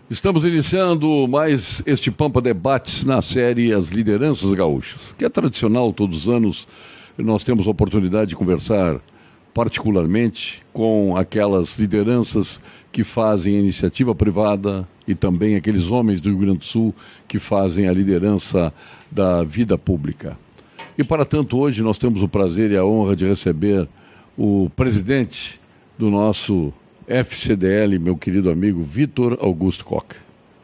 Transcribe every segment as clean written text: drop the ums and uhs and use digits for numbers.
Estamos iniciando mais este Pampa Debates na série As Lideranças Gaúchas, que é tradicional todos os anos. Nós temos a oportunidade de conversar particularmente com aquelas lideranças que fazem a iniciativa privada e também aqueles homens do Rio Grande do Sul que fazem a liderança da vida pública. E para tanto, hoje nós temos o prazer e a honra de receber o presidente do nosso FCDL, meu querido amigo Vitor Augusto Koch.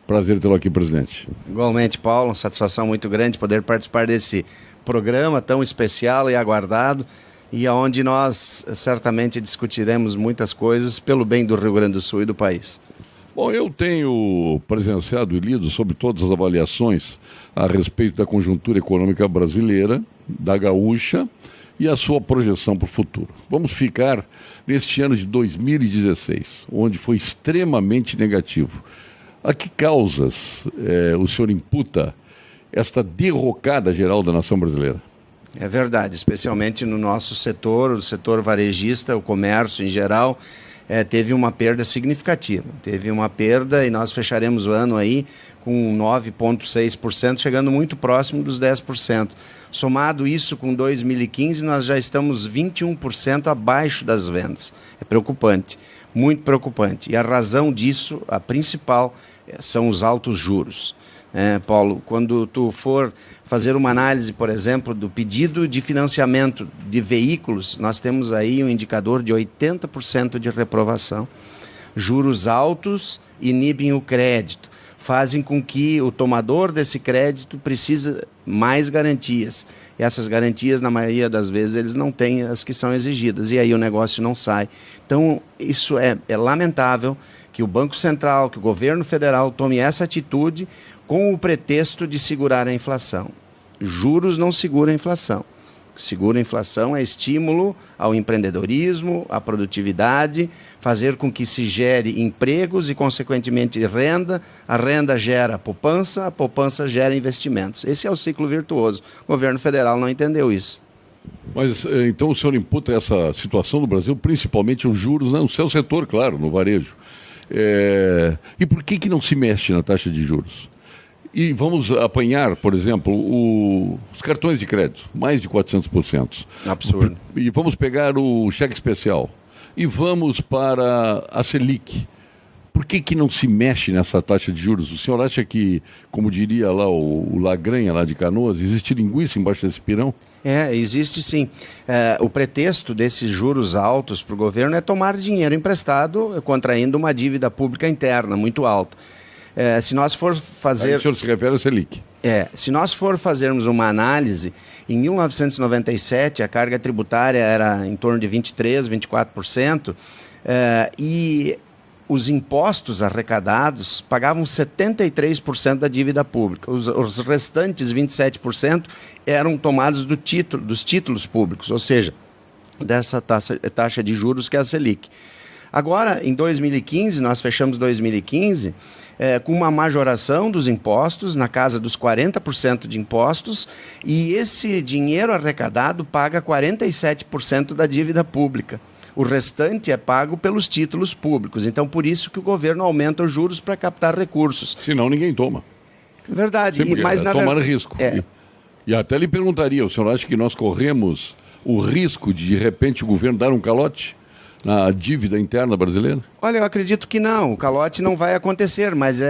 Prazer tê-lo aqui, presidente. Igualmente, Paulo, uma satisfação muito grande poder participar desse programa tão especial e aguardado, e onde nós certamente discutiremos muitas coisas pelo bem do Rio Grande do Sul e do país. Bom, eu tenho presenciado e lido sobre todas as avaliações a respeito da conjuntura econômica brasileira, da gaúcha, e a sua projeção para o futuro. Vamos ficar neste ano de 2016, onde foi extremamente negativo. A que causas o senhor imputa esta derrocada geral da nação brasileira? É verdade, especialmente no nosso setor, o setor varejista, o comércio em geral, teve uma perda significativa. Teve uma perda e nós fecharemos o ano aí com 9,6%, chegando muito próximo dos 10%. Somado isso com 2015, nós já estamos 21% abaixo das vendas. É preocupante, muito preocupante. E a razão disso, a principal, são os altos juros. Paulo, quando tu for fazer uma análise, por exemplo, do pedido de financiamento de veículos, nós temos aí um indicador de 80% de reprovação. Juros altos inibem o crédito, fazem com que o tomador desse crédito precise mais garantias. E essas garantias, na maioria das vezes, eles não têm as que são exigidas, e aí o negócio não sai. Então, isso é lamentável que o Banco Central, que o governo federal tome essa atitude com o pretexto de segurar a inflação. Juros não seguram a inflação. O que segura a inflação é estímulo ao empreendedorismo, à produtividade, fazer com que se gere empregos e, consequentemente, renda. A renda gera poupança, a poupança gera investimentos. Esse é o ciclo virtuoso. O governo federal não entendeu isso. Mas, então, o senhor imputa essa situação do Brasil, principalmente os juros, no seu setor, claro, no varejo. E por que não se mexe na taxa de juros? E vamos apanhar, por exemplo, os cartões de crédito, mais de 400%. Absurdo. E vamos pegar o cheque especial. E vamos para a Selic. Por que não se mexe nessa taxa de juros? O senhor acha que, como diria lá o Lagranha, lá de Canoas, existe linguiça embaixo desse pirão? Existe sim. O pretexto desses juros altos para o governo é tomar dinheiro emprestado, contraindo uma dívida pública interna muito alta. Se nós for fazer... Aí o senhor se refere a Selic. Se nós for fazermos uma análise, em 1997 a carga tributária era em torno de 23%, 24%, e os impostos arrecadados pagavam 73% da dívida pública. Os restantes 27% eram tomados dos títulos públicos, ou seja, dessa taxa de juros que é a Selic. Agora, em 2015, nós fechamos 2015 com uma majoração dos impostos, na casa dos 40% de impostos, e esse dinheiro arrecadado paga 47% da dívida pública. O restante é pago pelos títulos públicos. Então, por isso que o governo aumenta os juros para captar recursos. Senão ninguém toma. Verdade. Sim, mas tomar risco. E até lhe perguntaria, o senhor acha que nós corremos o risco de repente, o governo dar um calote na dívida interna brasileira? Olha, eu acredito que não. O calote não vai acontecer, mas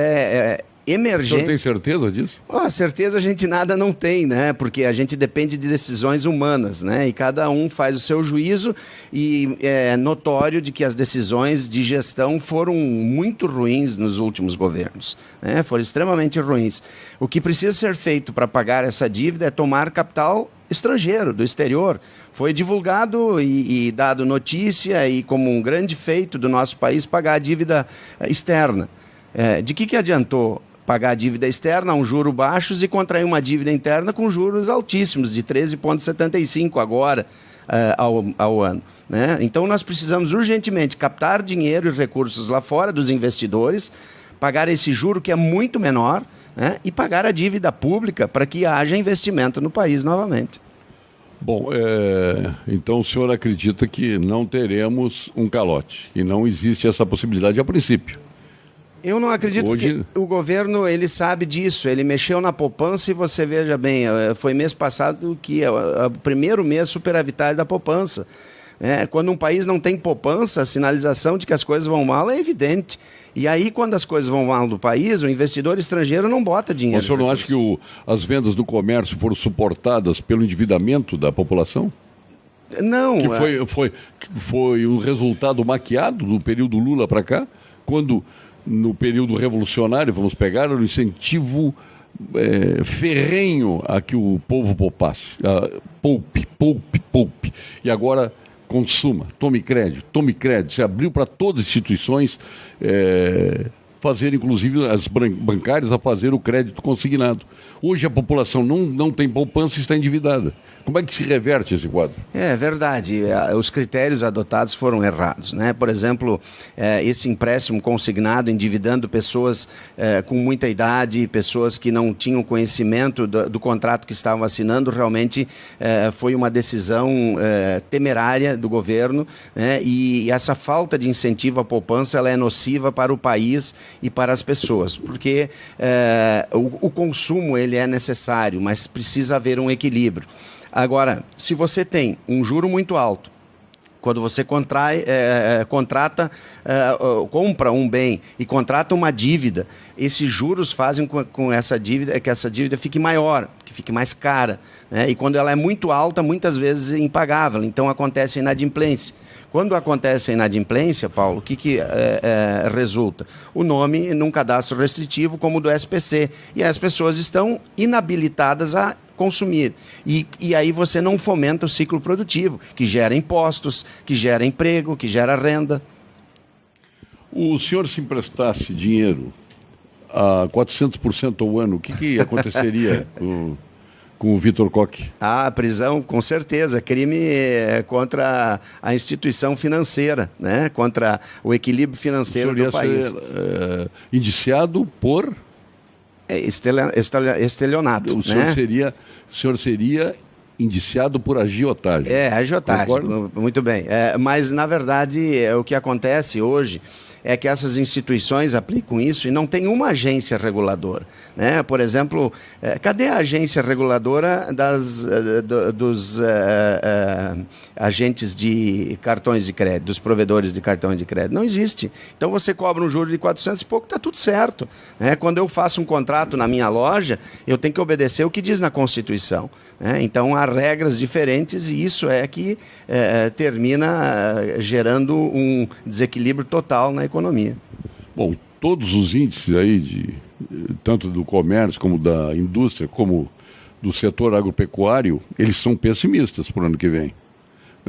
emergente. O senhor tem certeza disso? Certeza a gente nada não tem, né? Porque a gente depende de decisões humanas, né? E cada um faz o seu juízo, e é notório de que as decisões de gestão foram muito ruins nos últimos governos, né? Foram extremamente ruins. O que precisa ser feito para pagar essa dívida é tomar capital estrangeiro, do exterior. Foi divulgado e dado notícia, e como um grande feito do nosso país, pagar a dívida externa. De que adiantou pagar a dívida externa a um juro baixos e contrair uma dívida interna com juros altíssimos, de 13,75 agora ao ano, né? Então nós precisamos urgentemente captar dinheiro e recursos lá fora dos investidores, pagar esse juro que é muito menor, né? E pagar a dívida pública para que haja investimento no país novamente. Bom, então o senhor acredita que não teremos um calote, e não existe essa possibilidade a princípio? Eu não acredito Hoje... que o governo ele sabe disso, ele mexeu na poupança e você veja bem, foi mês passado que é o primeiro mês superavitário da poupança. Quando um país não tem poupança, a sinalização de que as coisas vão mal é evidente. E aí, quando as coisas vão mal do país, o investidor estrangeiro não bota dinheiro. O senhor não acha que as vendas do comércio foram suportadas pelo endividamento da população? Não. Que foi um resultado maquiado do período Lula para cá, quando no período revolucionário, vamos pegar, era um incentivo ferrenho a que o povo poupasse. Poupe, poupe, poupe. E agora consuma, tome crédito. Se abriu para todas as instituições fazer, inclusive as bancárias, a fazer o crédito consignado. Hoje a população não tem poupança e está endividada. Como é que se reverte esse quadro? É verdade, os critérios adotados foram errados, né? Por exemplo, esse empréstimo consignado endividando pessoas com muita idade, pessoas que não tinham conhecimento do contrato que estavam assinando, realmente foi uma decisão temerária do governo, né? E essa falta de incentivo à poupança ela é nociva para o país e para as pessoas, porque o consumo ele é necessário, mas precisa haver um equilíbrio. Agora, se você tem um juro muito alto, quando você compra um bem e contrata uma dívida, esses juros fazem com essa dívida, que essa dívida fique maior, que fique mais cara, né? E quando ela é muito alta, muitas vezes é impagável, então acontece a inadimplência. Quando acontece a inadimplência, Paulo, o que resulta? O nome num cadastro restritivo como o do SPC, e as pessoas estão inabilitadas a consumir. E aí você não fomenta o ciclo produtivo, que gera impostos, que gera emprego, que gera renda. O senhor se emprestasse dinheiro a 400% ao ano, o que aconteceria com o Vitor Koch? A prisão, com certeza, crime contra a instituição financeira, né? Contra o equilíbrio financeiro do país. Ser, indiciado por... estelionato. O senhor seria indiciado por agiotagem. Agiotagem. Concordo? Muito bem. Mas, na verdade, o que acontece hoje é que essas instituições aplicam isso e não tem uma agência reguladora, né? Por exemplo, cadê a agência reguladora dos agentes de cartões de crédito, dos provedores de cartões de crédito? Não existe. Então você cobra um juro de 400 e pouco, está tudo certo, né? Quando eu faço um contrato na minha loja, eu tenho que obedecer o que diz na Constituição, né? Então há regras diferentes e isso é que termina gerando um desequilíbrio total na economia. Bom, todos os índices aí, tanto do comércio como da indústria, como do setor agropecuário, eles são pessimistas para o ano que vem.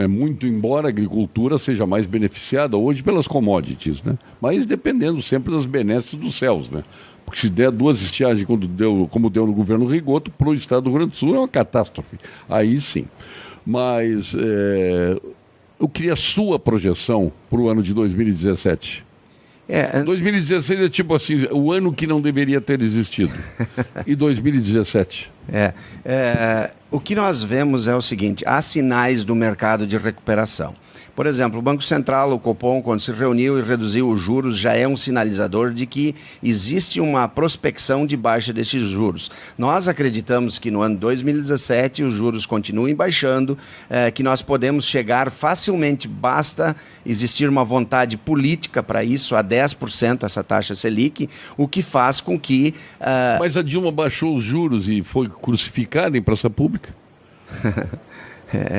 Muito embora a agricultura seja mais beneficiada hoje pelas commodities, né? Mas dependendo sempre das benesses dos céus, né? Porque se der duas estiagens como deu no governo Rigoto, para o estado do Rio Grande do Sul é uma catástrofe. Aí sim. Mas eu queria a sua projeção para o ano de 2017. 2016 é tipo assim, o ano que não deveria ter existido. E 2017? O que nós vemos é o seguinte, há sinais do mercado de recuperação. Por exemplo, o Banco Central, o Copom, quando se reuniu e reduziu os juros, já é um sinalizador de que existe uma prospecção de baixa desses juros. Nós acreditamos que no ano 2017 os juros continuem baixando, que nós podemos chegar facilmente, basta existir uma vontade política para isso, a 10% essa taxa Selic, o que faz com que... Mas a Dilma baixou os juros e foi crucificada em praça pública?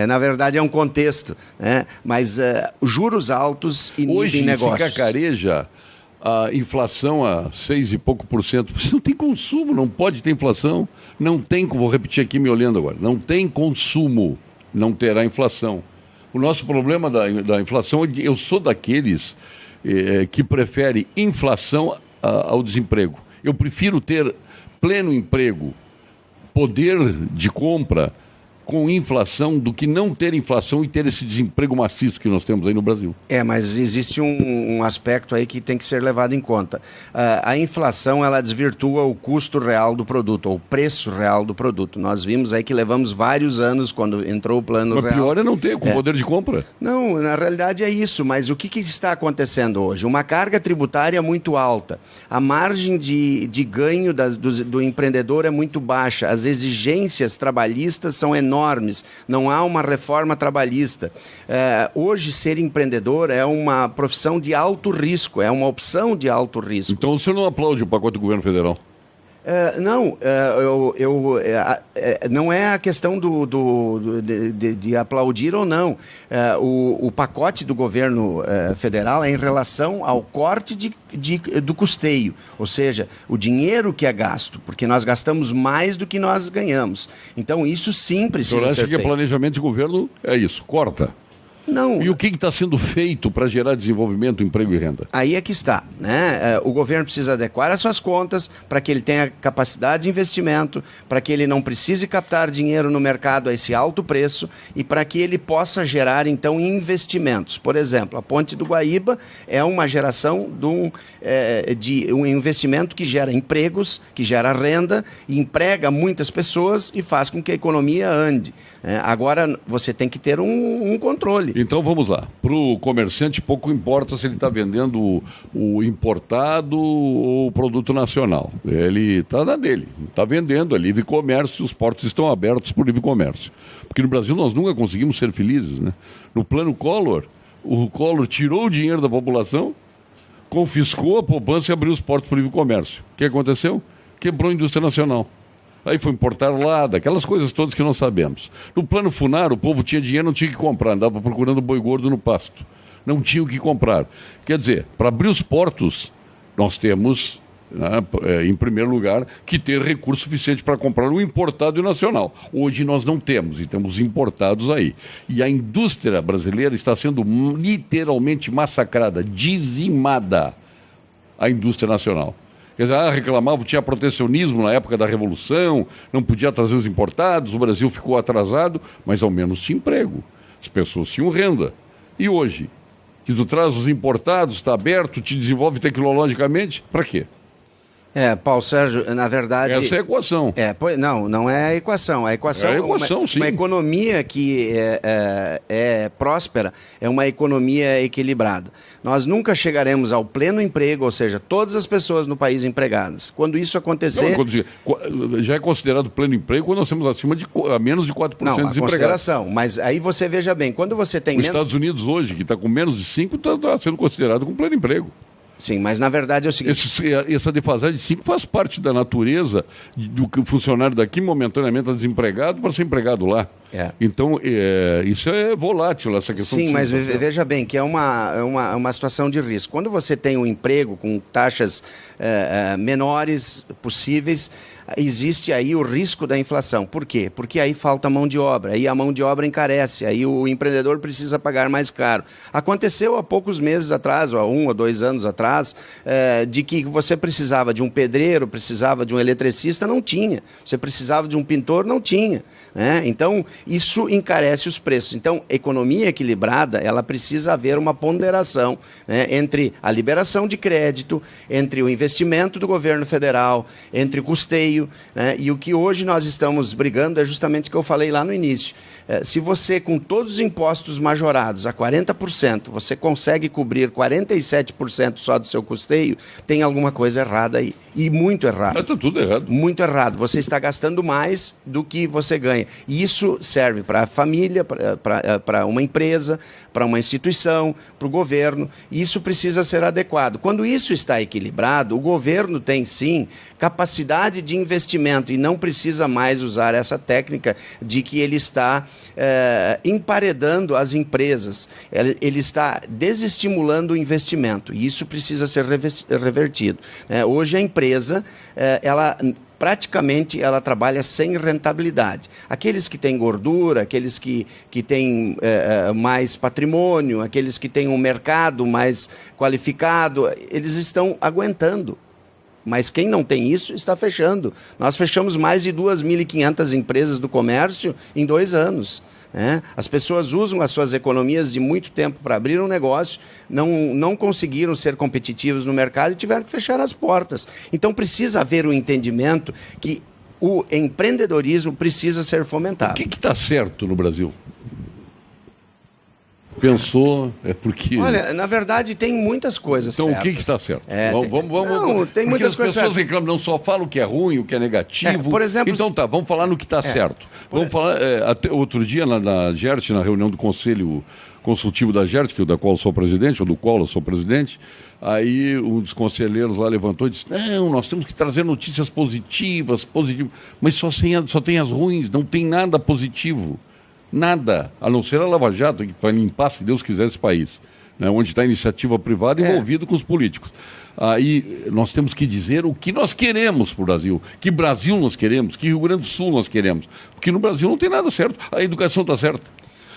Na verdade é um contexto, né? Mas juros altos inibem negócios. Hoje se cacareja a inflação a 6 e pouco por cento. Você não tem consumo, não pode ter inflação. Não tem, vou repetir aqui me olhando agora, não tem consumo, não terá inflação. O nosso problema da inflação, eu sou daqueles que prefere inflação ao desemprego. Eu prefiro ter pleno emprego, poder de compra, com inflação do que não ter inflação e ter esse desemprego maciço que nós temos aí no Brasil. Mas existe um aspecto aí que tem que ser levado em conta. A inflação, ela desvirtua o custo real do produto, ou o preço real do produto. Nós vimos aí que levamos vários anos quando entrou o plano real. Mas pior é não ter, com poder de compra. Não, na realidade é isso, mas o que está acontecendo hoje? Uma carga tributária muito alta, a margem de ganho do empreendedor é muito baixa, as exigências trabalhistas são enormes, não há uma reforma trabalhista. Hoje, ser empreendedor é uma profissão de alto risco, é uma opção de alto risco. Então o senhor não aplaude o pacote do governo federal? Não é a questão de aplaudir ou não. O pacote do governo federal é em relação ao corte do custeio, ou seja, o dinheiro que é gasto, porque nós gastamos mais do que nós ganhamos. Então, isso sim precisa ser feito. O senhor acha que planejamento de governo é isso, corta? Não. E o que está sendo feito para gerar desenvolvimento, emprego e renda? Aí é que está, né? O governo precisa adequar as suas contas para que ele tenha capacidade de investimento, para que ele não precise captar dinheiro no mercado a esse alto preço e para que ele possa gerar, então, investimentos. Por exemplo, a Ponte do Guaíba é uma geração de um investimento que gera empregos, que gera renda, emprega muitas pessoas e faz com que a economia ande. Agora, você tem que ter um controle. Então vamos lá. Para o comerciante, pouco importa se ele está vendendo o importado ou o produto nacional. Ele está na dele, está vendendo, é livre comércio, os portos estão abertos para o livre comércio. Porque no Brasil nós nunca conseguimos ser felizes, né? No plano Collor, o Collor tirou o dinheiro da população, confiscou a poupança e abriu os portos para o livre comércio. O que aconteceu? Quebrou a indústria nacional. Aí foi importar lá, daquelas coisas todas que nós sabemos. No plano Funaro, o povo tinha dinheiro, não tinha que comprar, andava procurando boi gordo no pasto. Não tinha o que comprar. Quer dizer, para abrir os portos, nós temos, né, em primeiro lugar, que ter recurso suficiente para comprar o importado e o nacional. Hoje nós não temos, e temos importados aí. E a indústria brasileira está sendo literalmente massacrada, dizimada, a indústria nacional. Quer dizer, reclamavam, tinha protecionismo na época da Revolução, não podia trazer os importados, o Brasil ficou atrasado, mas ao menos tinha emprego. As pessoas tinham renda. E hoje, que tu traz os importados, está aberto, te desenvolve tecnologicamente, para quê? Paulo Sérgio, na verdade... Essa é a equação. Não é a equação. A equação, sim. Uma economia que é próspera é uma economia equilibrada. Nós nunca chegaremos ao pleno emprego, ou seja, todas as pessoas no país empregadas. Quando isso acontecer... Não, já é considerado pleno emprego quando nós temos a menos de 4% desempregados. Consideração. Mas aí você veja bem, quando você tem Os Estados Unidos hoje, que está com menos de 5%, está sendo considerado como pleno emprego. Sim, mas na verdade é o seguinte... Essa defasagem de 5 faz parte da natureza do que o funcionário daqui momentaneamente está desempregado para ser empregado lá. Então, isso é volátil, essa questão. Sim, mas veja bem que é uma situação de risco. Quando você tem um emprego com taxas menores possíveis, existe aí o risco da inflação. Por quê? Porque aí falta mão de obra, aí a mão de obra encarece, aí o empreendedor precisa pagar mais caro. Aconteceu há poucos meses atrás, ou há 1 ou 2 anos atrás, de que você precisava de um pedreiro, precisava de um eletricista, não tinha. Você precisava de um pintor, não tinha. Então, isso encarece os preços. Então, economia equilibrada, ela precisa haver uma ponderação, entre a liberação de crédito, entre o investimento do governo federal, entre o custeio, e o que hoje nós estamos brigando é justamente o que eu falei lá no início. Se você, com todos os impostos majorados a 40%, você consegue cobrir 47% só do seu custeio, tem alguma coisa errada aí. E muito errado. Está tudo errado. Muito errado. Você está gastando mais do que você ganha. E isso serve para a família, para uma empresa, para uma instituição, para o governo. E isso precisa ser adequado. Quando isso está equilibrado, o governo tem, sim, capacidade de investimento e não precisa mais usar essa técnica de que ele está emparedando as empresas. Ele está desestimulando o investimento e isso precisa ser revertido. Hoje a empresa, praticamente ela trabalha sem rentabilidade. Aqueles que têm gordura, aqueles que têm mais patrimônio, aqueles que têm um mercado mais qualificado, eles estão aguentando. Mas quem não tem isso está fechando. Nós fechamos mais de 2.500 empresas do comércio em 2 anos. As pessoas usam as suas economias de muito tempo para abrir um negócio, não conseguiram ser competitivos no mercado e tiveram que fechar as portas. Então precisa haver um entendimento que o empreendedorismo precisa ser fomentado. O que está certo no Brasil? Pensou, é porque... Olha, na verdade tem muitas coisas então, certas. Então o que está certo? Tem muitas coisas certas. As pessoas reclamam, não só falam o que é ruim, o que é negativo. Por exemplo... Então tá, vamos falar no que está certo. Vamos falar, até outro dia na GERT, na reunião do Conselho Consultivo da GERT, da qual eu sou presidente, ou do qual eu sou presidente, aí um dos conselheiros lá levantou e disse, não, nós temos que trazer notícias positivas, mas só tem as ruins, não tem nada positivo. Nada, a não ser a Lava Jato, que vai limpar, se Deus quiser, esse país, né, onde está a iniciativa privada envolvida com os políticos. Aí nós temos que dizer o que nós queremos para o Brasil, que Brasil nós queremos, que Rio Grande do Sul nós queremos, porque no Brasil não tem nada certo. A educação está certa,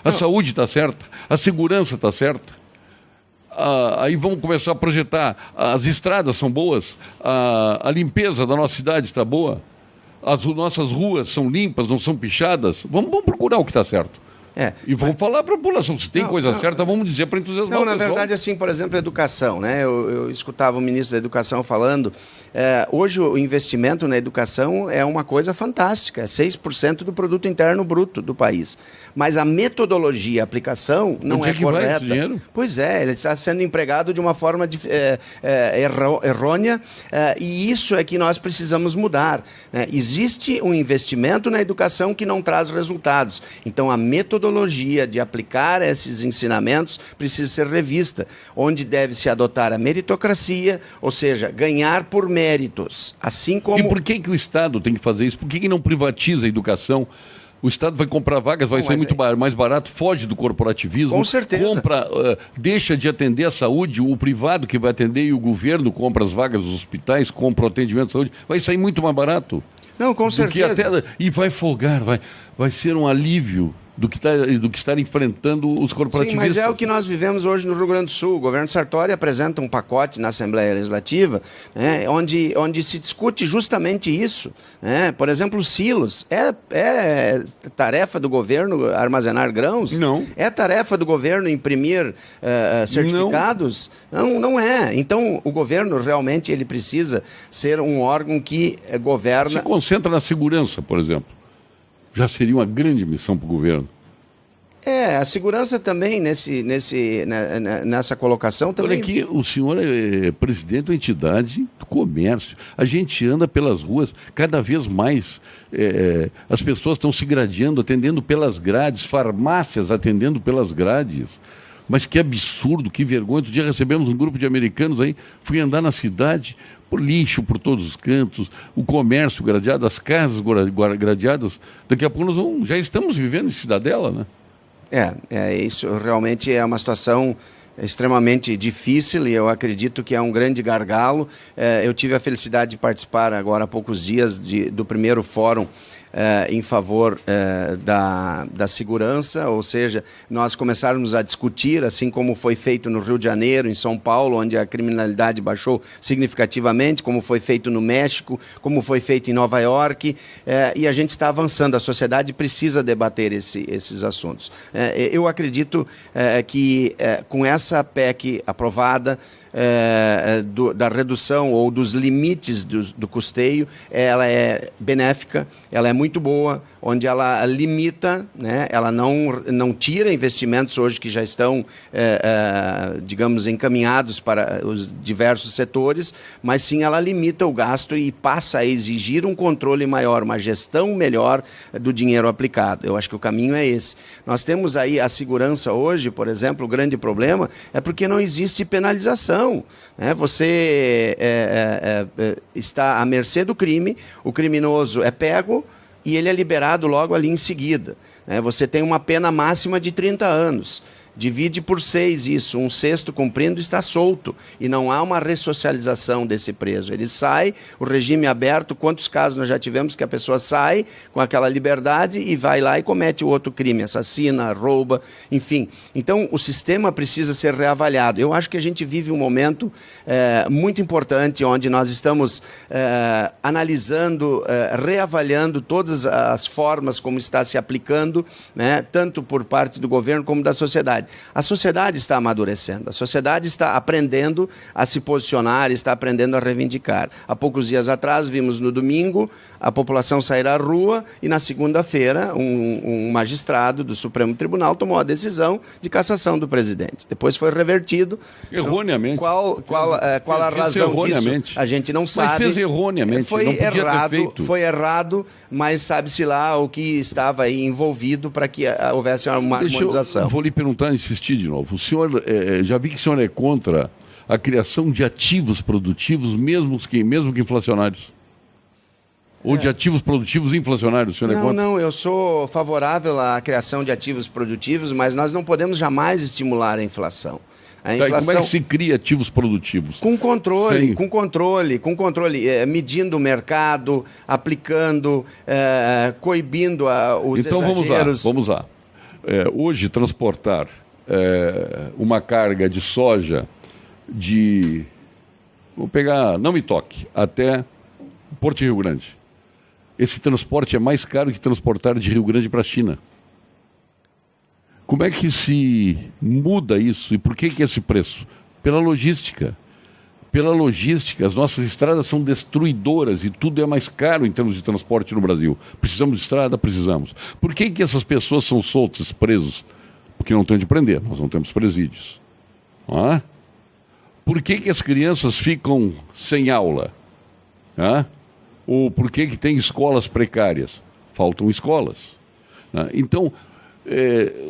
a saúde está certa, a segurança está certa. Aí vamos começar a projetar, as estradas são boas, a limpeza da nossa cidade está boa. As nossas ruas são limpas, não são pichadas. Vamos procurar o que está certo. E vamos falar para a população. Se tem coisa certa, vamos dizer para entusiasmar o pessoal. Na verdade, assim, por exemplo, a educação, né? Eu escutava o ministro da Educação falando, hoje o investimento na educação é uma coisa fantástica, é 6% do produto interno bruto do país. Mas a metodologia, a aplicação não é correta. Vai esse dinheiro? Pois é, ele está sendo empregado de uma forma errônea, e isso é que nós precisamos mudar. Existe um investimento na educação que não traz resultados. Então, a metodologia de aplicar esses ensinamentos precisa ser revista, onde deve-se adotar a meritocracia, ou seja, ganhar por méritos, assim como... E por que o Estado tem que fazer isso? Por que não privatiza a educação? O Estado vai comprar vagas, vai ser muito mais barato, foge do corporativismo. Com certeza. Compra, deixa de atender a saúde, o privado que vai atender e o governo compra as vagas dos hospitais, compra o atendimento de saúde, vai sair muito mais barato. Não, com certeza. E vai folgar, vai ser um alívio do que estar enfrentando os corporativistas. Sim, mas é o que nós vivemos hoje no Rio Grande do Sul. O governo Sartori apresenta um pacote na Assembleia Legislativa, onde se discute justamente isso. Por exemplo, os silos. É tarefa do governo armazenar grãos? Não. É tarefa do governo imprimir certificados? Não é. Então, o governo realmente ele precisa ser um órgão que governa... Se concentra na segurança, por exemplo. Já seria uma grande missão para o governo. A segurança também nessa colocação também. Olha aqui, o senhor é presidente da entidade do comércio. A gente anda pelas ruas, cada vez mais as pessoas estão se gradeando, atendendo pelas grades, farmácias atendendo pelas grades. Mas que absurdo, que vergonha. Outro dia recebemos um grupo de americanos aí, fui andar na cidade, por lixo por todos os cantos, o comércio gradeado, as casas gradeadas. Daqui a pouco nós já estamos vivendo em Cidadela, né? Isso realmente é uma situação extremamente difícil e eu acredito que é um grande gargalo. Eu tive a felicidade de participar agora há poucos dias do primeiro fórum em favor da segurança, ou seja, nós começarmos a discutir, assim como foi feito no Rio de Janeiro, em São Paulo, onde a criminalidade baixou significativamente, como foi feito no México, como foi feito em Nova York, e a gente está avançando, a sociedade precisa debater esses assuntos. Eu acredito que com essa PEC aprovada, da redução ou dos limites do custeio, ela é benéfica, ela é muito boa, onde ela limita, né? Ela não tira investimentos hoje que já estão, digamos, encaminhados para os diversos setores, mas sim ela limita o gasto e passa a exigir um controle maior, uma gestão melhor do dinheiro aplicado. Eu acho que o caminho é esse. Nós temos aí a segurança hoje, por exemplo, o grande problema é porque não existe penalização. Você está à mercê do crime, o criminoso é pego e ele é liberado logo ali em seguida. Você tem uma pena máxima de 30 anos. Divide por 6 isso, um sexto cumprindo está solto e não há uma ressocialização desse preso. Ele sai, o regime aberto, quantos casos nós já tivemos que a pessoa sai com aquela liberdade e vai lá e comete o outro crime, assassina, rouba, enfim. Então o sistema precisa ser reavaliado. Eu acho que a gente vive um momento muito importante onde nós estamos analisando, reavaliando todas as formas como está se aplicando, né, tanto por parte do governo como da sociedade. A sociedade está amadurecendo, a sociedade está aprendendo a se posicionar, está aprendendo a reivindicar. Há poucos dias atrás, vimos no domingo, a população sair à rua e na segunda-feira um magistrado do Supremo Tribunal tomou a decisão de cassação do presidente. Depois foi revertido. Erroneamente. Qual a razão disso? A gente não sabe. Mas fez erroneamente, foi não podia errado, ter feito. Foi errado, mas sabe-se lá o que estava aí envolvido para que houvesse uma harmonização. Eu vou lhe perguntar, insistir de novo. O senhor, já vi que o senhor é contra a criação de ativos produtivos, mesmo que inflacionários. Ou de ativos produtivos inflacionários, o senhor é contra? Não, eu sou favorável à criação de ativos produtivos, mas nós não podemos jamais estimular a inflação. A inflação... Como é que se cria ativos produtivos? Com controle, medindo o mercado, aplicando, coibindo os exageros. Então vamos lá. Hoje, transportar uma carga de soja vou pegar, não me toque, até Porto de Rio Grande. Esse transporte é mais caro que transportar de Rio Grande para a China. Como é que se muda isso? E por que esse preço? Pela logística. Pela logística, as nossas estradas são destruidoras e tudo é mais caro em termos de transporte no Brasil. Precisamos de estrada? Precisamos. Por que essas pessoas são soltas, presos? Porque não tem onde prender, nós não temos presídios. Ah? Por que as crianças ficam sem aula? Ah? Ou por que tem escolas precárias? Faltam escolas. Ah? Então,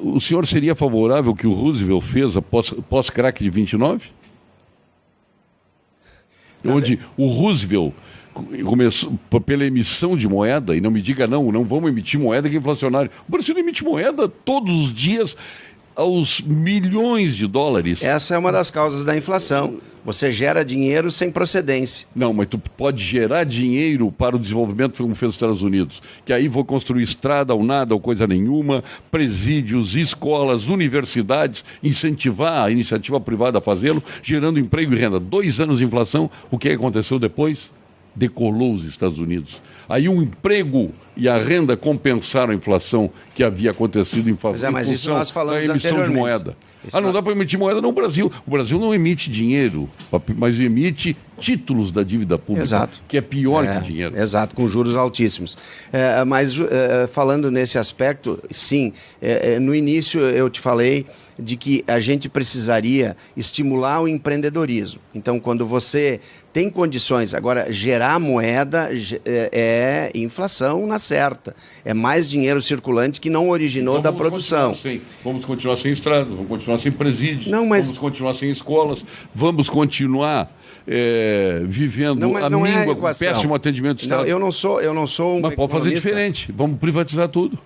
o senhor seria favorável ao que o Roosevelt fez após crack de 29? Onde o Roosevelt começou pela emissão de moeda, e não me diga não vamos emitir moeda que é inflacionário. O Brasil emite moeda todos os dias aos milhões de dólares. Essa é uma das causas da inflação. Você gera dinheiro sem procedência. Não, mas tu pode gerar dinheiro para o desenvolvimento como fez os Estados Unidos. Que aí vou construir estrada ou nada ou coisa nenhuma, presídios, escolas, universidades, incentivar a iniciativa privada a fazê-lo, gerando emprego e renda. 2 anos de inflação, o que aconteceu depois? Decolou os Estados Unidos. Aí o emprego e a renda compensaram a inflação que havia acontecido em função mas isso nós falamos da emissão de moeda. Não dá para emitir moeda no Brasil. O Brasil não emite dinheiro, mas emite títulos da dívida pública, exato, que é pior que dinheiro. Exato, com juros altíssimos. Mas falando nesse aspecto, sim, no início eu te falei de que a gente precisaria estimular o empreendedorismo. Então, quando você tem condições, agora, gerar moeda é inflação na certa. É mais dinheiro circulante que não originou então, da produção. Vamos continuar sem estradas, vamos continuar sem presídios, vamos continuar sem escolas, vamos continuar vivendo míngua com péssimo atendimento do Estado. Eu não sou um Mas pode fazer diferente, vamos privatizar tudo.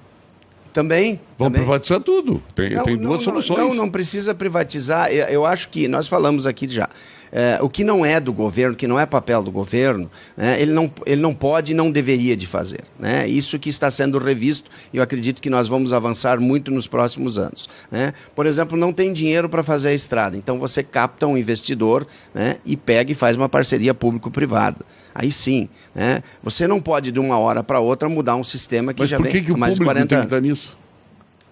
Também. Vamos privatizar tudo. Tem duas soluções. Não precisa privatizar. Eu acho que nós falamos aqui já. O que não é do governo, que não é papel do governo, né, ele não pode e não deveria de fazer. Né? Isso que está sendo revisto e eu acredito que nós vamos avançar muito nos próximos anos. Né? Por exemplo, não tem dinheiro para fazer a estrada. Então você capta um investidor, né, e pega e faz uma parceria público-privada. Aí sim. Né? Você não pode de uma hora para outra mudar um sistema que já vem há mais de 40 anos. Mas por que o público tem que estar nisso?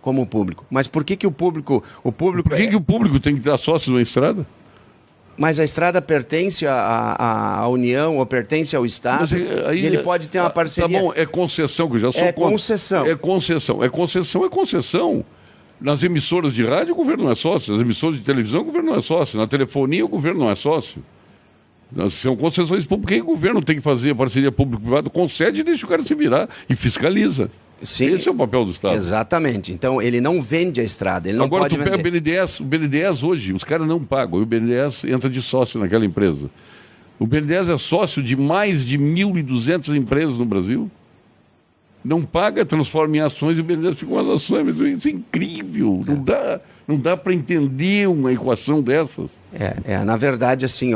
Como o público. Mas por que o público... Por que o público tem que estar sócio de uma estrada? Mas a estrada pertence à União ou pertence ao Estado, e ele pode ter uma parceria... Tá bom, é concessão, que eu já sou contra. Concessão. É concessão. Nas emissoras de rádio, o governo não é sócio. Nas emissoras de televisão, o governo não é sócio. Na telefonia, o governo não é sócio. São concessões públicas que o governo tem que fazer parceria público-privada, concede e deixa o cara se virar e fiscaliza. Sim, esse é o papel do Estado. Exatamente. Então, ele não vende a estrada, ele não Agora, pode vender. Agora, tu pega o BNDES hoje, os caras não pagam, e o BNDES entra de sócio naquela empresa. O BNDES é sócio de mais de 1.200 empresas no Brasil. Não paga, transforma em ações e o brasileiro fica com as ações. Mas isso é incrível. Não dá para entender uma equação dessas. Na verdade, assim,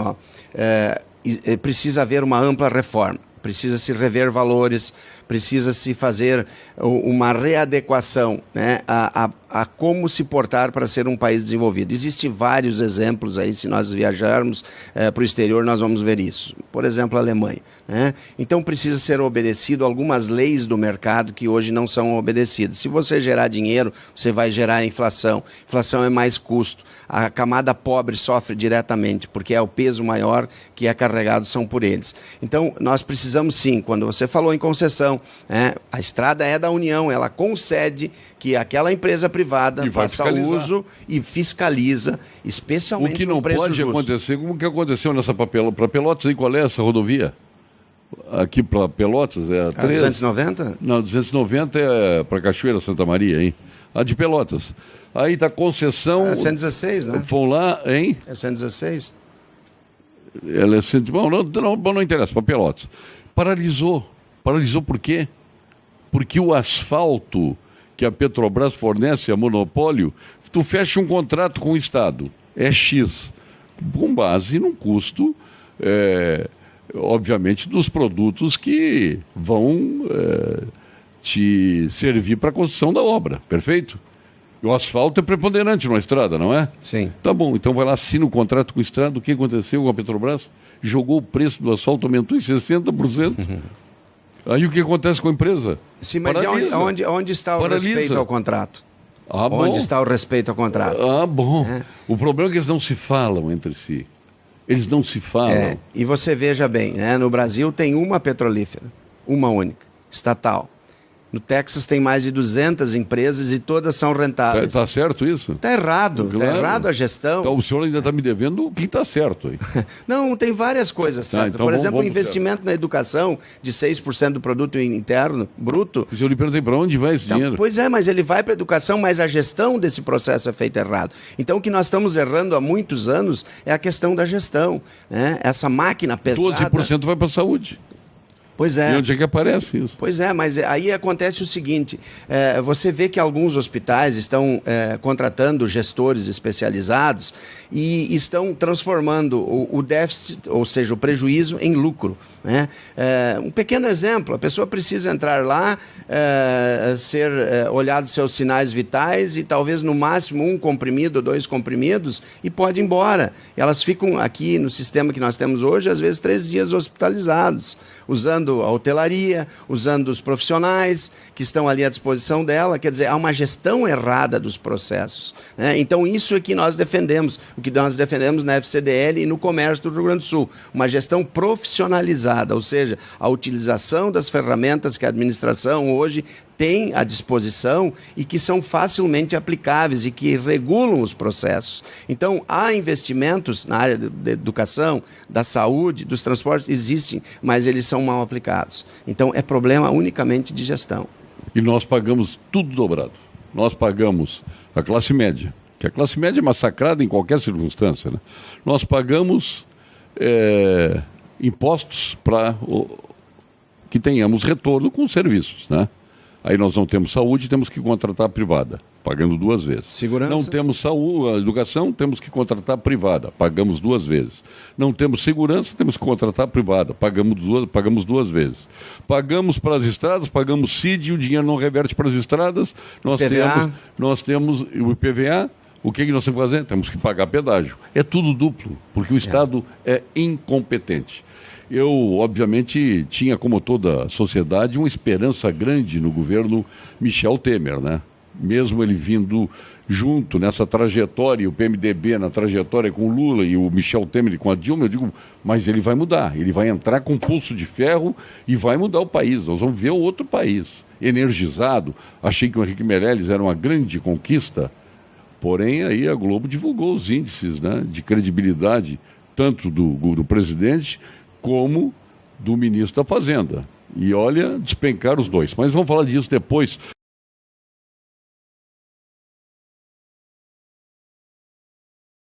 precisa haver uma ampla reforma. Precisa se rever valores, precisa se fazer uma readequação, né, a como se portar para ser um país desenvolvido. Existem vários exemplos aí, se nós viajarmos para o exterior, nós vamos ver isso. Por exemplo, a Alemanha, né? Então precisa ser obedecido algumas leis do mercado que hoje não são obedecidas. Se você gerar dinheiro, você vai gerar inflação. Inflação é mais custo. A camada pobre sofre diretamente, porque é o peso maior que é carregado são por eles. Então nós precisamos sim, quando você falou em concessão, a estrada é da União, ela concede que aquela empresa privada faça uso e fiscaliza, especialmente o que não pode acontecer, como que aconteceu nessa para Pelotas, aí qual é essa rodovia? Aqui para Pelotas é a 290? Não, 290 é para Cachoeira Santa Maria, hein? A de Pelotas. Aí está concessão... É 116, né? Vão lá, hein? É 116? Ela é não interessa, para Pelotas. Paralisou. Paralisou por quê? Porque o asfalto que a Petrobras fornece a monopólio, tu fecha um contrato com o Estado, é X, com base num custo, obviamente, dos produtos que vão te servir para a construção da obra, perfeito? O asfalto é preponderante numa estrada, não é? Sim. Tá bom, então vai lá, assina o contrato com o Estado. O que aconteceu com a Petrobras? Jogou o preço do asfalto, aumentou em 60%. Aí o que acontece com a empresa? Sim, mas onde está o respeito ao contrato? Onde está o respeito ao contrato? Bom. O problema é que eles não se falam entre si. Eles não se falam. E você veja bem, né? No Brasil tem uma petrolífera, uma única, estatal. No Texas tem mais de 200 empresas e todas são rentáveis. Está certo isso? Está errado. Está errado a gestão. Então o senhor ainda está me devendo o que está certo aí. Não, tem várias coisas certas. Então por exemplo, o investimento na educação de 6% do produto interno bruto. O senhor lhe perguntei para onde vai esse dinheiro? Pois é, mas ele vai para a educação, mas a gestão desse processo é feita errado. Então o que nós estamos errando há muitos anos é a questão da gestão, né? Essa máquina pesada... 12% vai para a saúde. Pois é. E onde é que aparece isso? Pois é, mas aí acontece o seguinte, você vê que alguns hospitais estão contratando gestores especializados e estão transformando o déficit, ou seja, o prejuízo, em lucro, né? Um pequeno exemplo, a pessoa precisa entrar lá, ser olhado seus sinais vitais e talvez no máximo 1 comprimido ou 2 comprimidos e pode ir embora. Elas ficam aqui no sistema que nós temos hoje, às vezes 3 dias hospitalizados, usando a hotelaria, usando os profissionais que estão ali à disposição dela. Quer dizer, há uma gestão errada dos processos, né? Então isso é que nós defendemos, o que nós defendemos na FCDL e no comércio do Rio Grande do Sul, uma gestão profissionalizada, ou seja, a utilização das ferramentas que a administração hoje tem à disposição e que são facilmente aplicáveis e que regulam os processos. Então, há investimentos na área da educação, da saúde, dos transportes, existem, mas eles são mal aplicados. Então, é problema unicamente de gestão. E nós pagamos tudo dobrado. Nós pagamos a classe média, que a classe média é massacrada em qualquer circunstância, né? Nós pagamos impostos para que tenhamos retorno com os serviços, né? Aí nós não temos saúde, temos que contratar a privada, pagando 2 vezes. Segurança? Não temos saúde, educação, temos que contratar a privada, pagamos 2 vezes. Não temos segurança, temos que contratar a privada, pagamos 2 vezes. Pagamos para as estradas, pagamos CID, o dinheiro não reverte para as estradas. Nós temos o IPVA. O que nós temos que fazer? Temos que pagar pedágio. É tudo duplo, porque o Estado é incompetente. Eu, obviamente, tinha, como toda a sociedade, uma esperança grande no governo Michel Temer, né? Mesmo ele vindo junto nessa trajetória, o PMDB na trajetória com o Lula e o Michel Temer com a Dilma, eu digo, mas ele vai mudar, ele vai entrar com pulso de ferro e vai mudar o país. Nós vamos ver outro país energizado. Achei que o Henrique Meirelles era uma grande conquista, porém aí a Globo divulgou os índices, né, de credibilidade, tanto do presidente como do ministro da Fazenda. E olha, despencar os dois. Mas vamos falar disso depois.